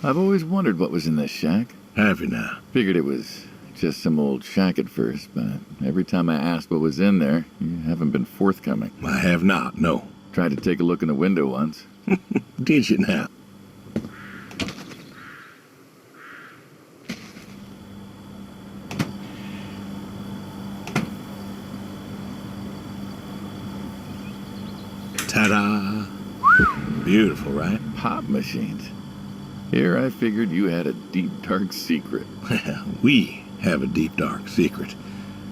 I've always wondered what was in this shack. Have you now? Figured it was just some old shack at first, but every time I asked what was in there, you haven't been forthcoming. I have not, no. Tried to take a look in the window once. Did you now? Ta-da! Beautiful, right? Pop machines. Here I figured you had a deep, dark secret. We have a deep, dark secret.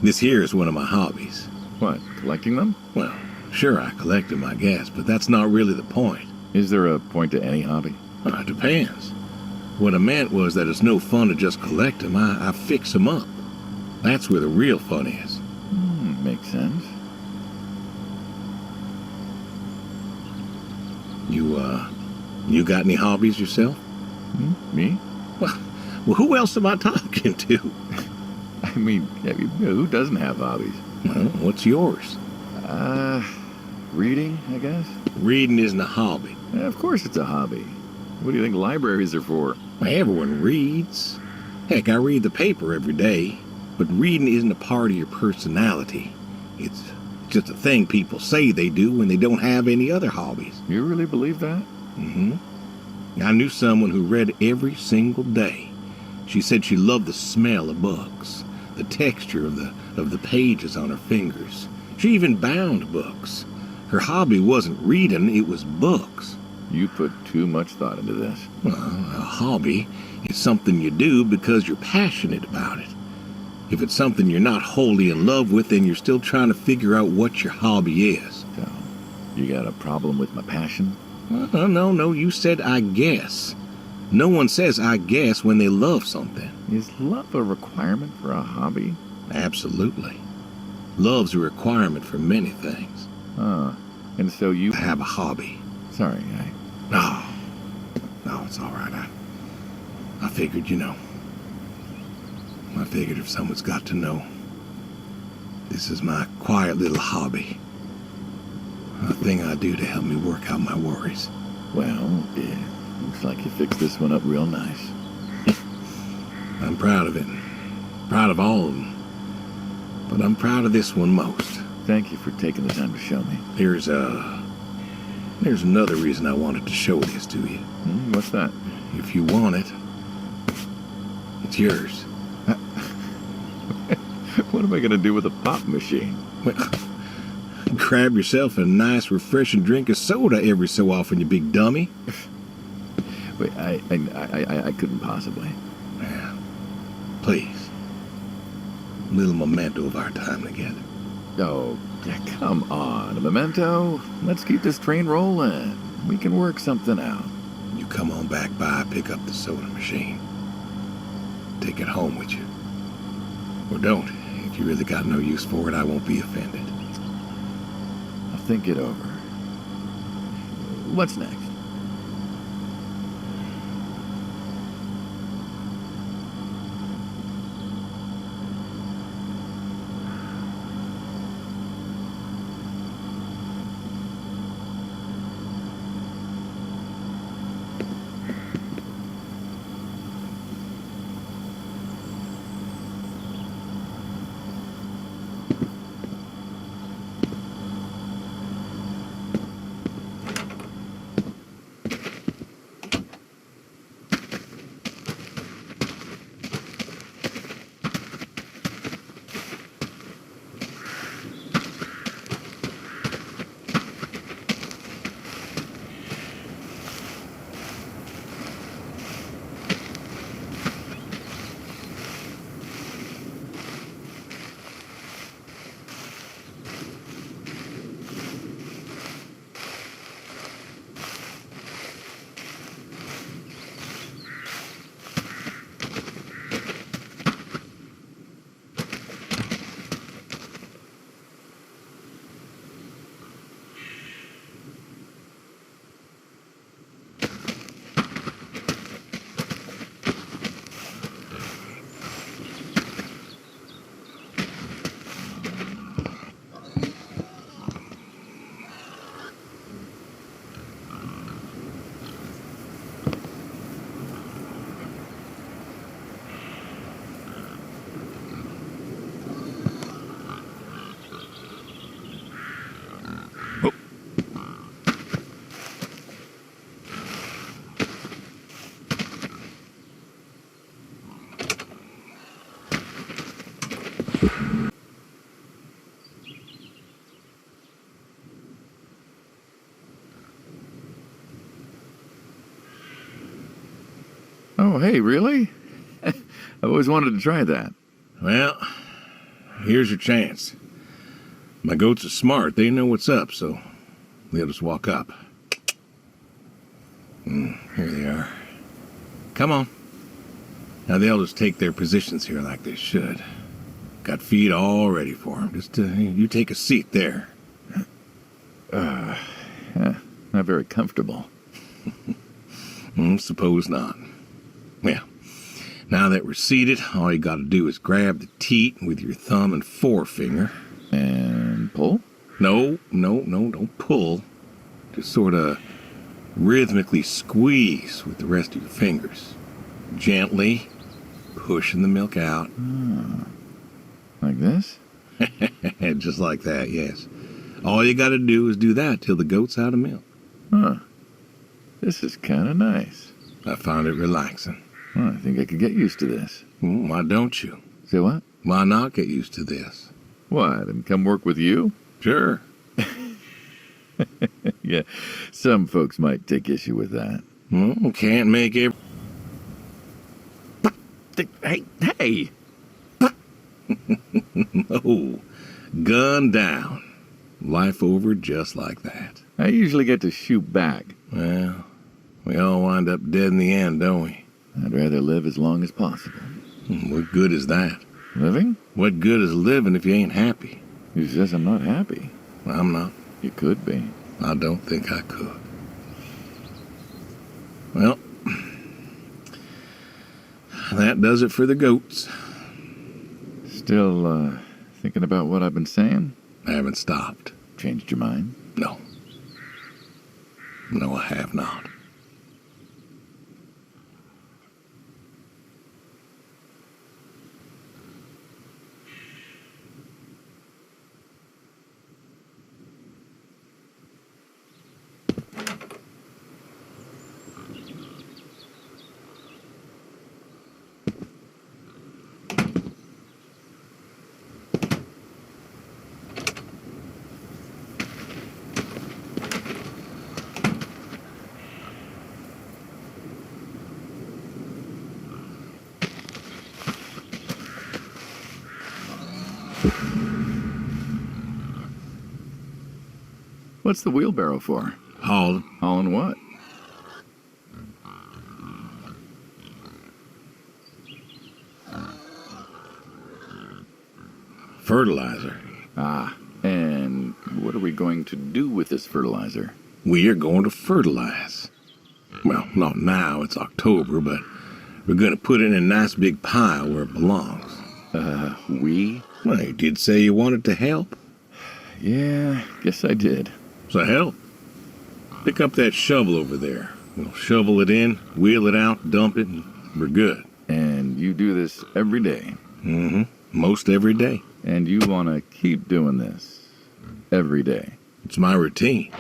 This here is one of my hobbies. What, collecting them? Well, sure, I collect them, I guess, but that's not really the point. Is there a point to any hobby? Well, it depends. What I meant was that it's no fun to just collect them. I fix them up. That's where the real fun is. Makes sense. You got any hobbies yourself? Me? Well, who else am I talking to? I mean, who doesn't have hobbies? Well, what's yours? Reading, I guess? Reading isn't a hobby. Of course it's a hobby. What do you think libraries are for? Well, everyone reads. Heck, I read the paper every day. But reading isn't a part of your personality. It's just a thing people say they do when they don't have any other hobbies. You really believe that? Mm-hmm. I knew someone who read every single day. She said she loved the smell of books, the texture of the pages on her fingers. She even bound books. Her hobby wasn't reading, it was books. You put too much thought into this. Well, a hobby is something you do because you're passionate about it. If it's something you're not wholly in love with, then you're still trying to figure out what your hobby is. So, you got a problem with my passion? No, you said I guess. No one says I guess when they love something. Is love a requirement for a hobby? Absolutely. Love's a requirement for many things. And so you have a hobby. Sorry, No, it's all right. I figured, I figured if someone's got to know, this is my quiet little hobby. A thing I do to help me work out my worries. Well, yeah, looks like you fixed this one up real nice. I'm proud of it. Proud of all of them. But I'm proud of this one most. Thank you for taking the time to show me. There's another reason I wanted to show this to you. What's that? If you want it, it's yours. What am I going to do with a pop machine? Well, grab yourself a nice, refreshing drink of soda every so often, you big dummy. Wait, I couldn't possibly. Yeah. Please. A little memento of our time together. Oh, yeah, come on. A memento? Let's keep this train rolling. We can work something out. You come on back by, pick up the soda machine. Take it home with you. Or don't. If you really got no use for it, I won't be offended. I'll think it over. What's next? Oh, hey, really? I've always wanted to try that. Well, here's your chance. My goats are smart. They know what's up, so they'll just walk up. Here they are. Come on. Now they'll just take their positions here like they should. Got feed all ready for them. Just you take a seat there. Not very comfortable. Suppose not. Well, now that we're seated, all you gotta do is grab the teat with your thumb and forefinger. And pull? No, don't pull. Just sort of rhythmically squeeze with the rest of your fingers. Gently pushing the milk out. Like this? Just like that, yes. All you gotta do is do that till the goat's out of milk. Huh. This is kind of nice. I found it relaxing. Well, I think I could get used to this. Why don't you? Say what? Why not get used to this? What, and come work with you? Sure. Yeah, some folks might take issue with that. Well, can't make every... Hey! Oh, gun down. Life over just like that. I usually get to shoot back. Well, we all wind up dead in the end, don't we? I'd rather live as long as possible. What good is that? Living? What good is living if you ain't happy? Who says I'm not happy? I'm not. You could be. I don't think I could. Well, that does it for the goats. Still, thinking about what I've been saying? I haven't stopped. Changed your mind? No. No, I have not. What's the wheelbarrow for? Hauling. Hauling what? Fertilizer. Ah, and what are we going to do with this fertilizer? We are going to fertilize. Well, not now, it's October, but we're going to put it in a nice big pile where it belongs. We? Well, you did say you wanted to help. Yeah, guess I did. So help. Pick up that shovel over there. We'll shovel it in, wheel it out, dump it, and we're good. And you do this every day? Mm-hmm. Most every day. And you want to keep doing this every day? It's my routine.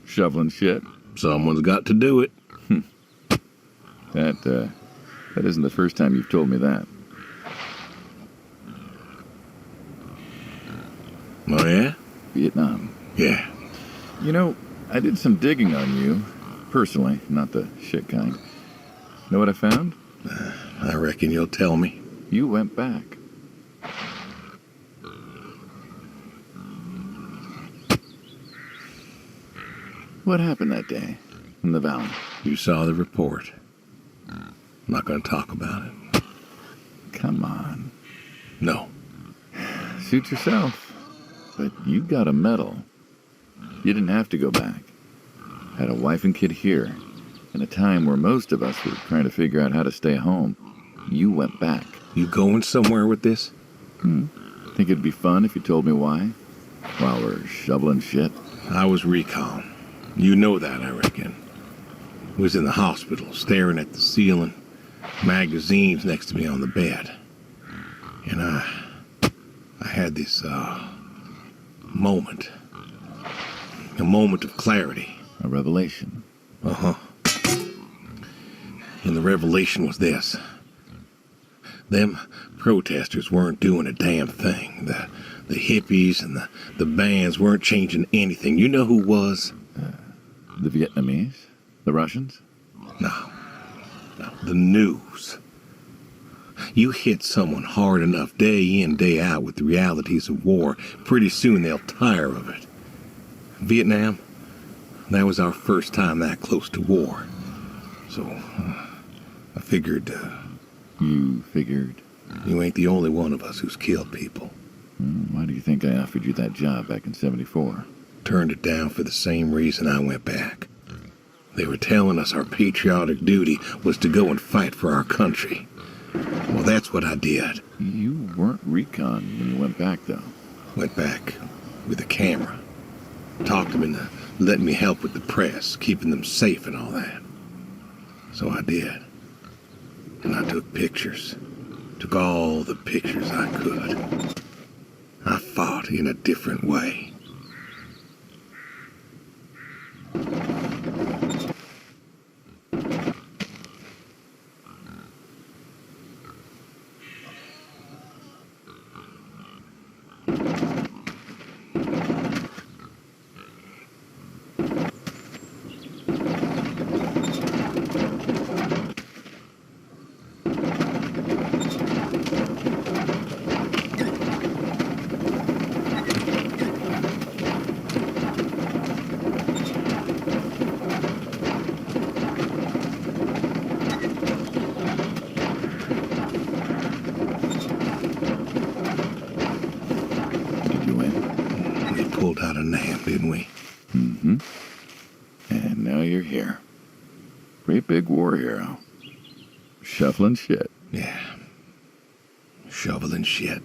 Shoveling shit? Someone's got to do it. That isn't the first time you've told me that. Oh, yeah? Vietnam. Yeah. You know, I did some digging on you, personally, not the shit kind. Know what I found? I reckon you'll tell me. You went back. What happened that day in the valley? You saw the report. I'm not going to talk about it. Come on. No. Suit yourself. But you got a medal. You didn't have to go back. Had a wife and kid here. In a time where most of us were trying to figure out how to stay home. You went back. You going somewhere with this? Think it'd be fun if you told me why? While we're shoveling shit? I was recon. You know that, I reckon. Was in the hospital, staring at the ceiling, magazines next to me on the bed. And I had this, moment. A moment of clarity. A revelation. Uh-huh. And the revelation was this. Them protesters weren't doing a damn thing. The hippies and the bands weren't changing anything. You know who was? The Vietnamese? The Russians? No, the news. You hit someone hard enough day in, day out with the realities of war, pretty soon they'll tire of it. Vietnam, that was our first time that close to war. So, I figured... You figured? You ain't the only one of us who's killed people. Why do you think I offered you that job back in '74? Turned it down for the same reason I went back. They were telling us our patriotic duty was to go and fight for our country. Well, that's what I did. You weren't recon when you went back, though. Went back with a camera. Talked them into letting me help with the press, keeping them safe and all that. So I did. And I took pictures. Took all the pictures I could. I fought in a different way. Pulled out a nap, didn't we? Mm-hmm. And now you're here. Great big war hero. Shuffling shit. Yeah. Shoveling shit.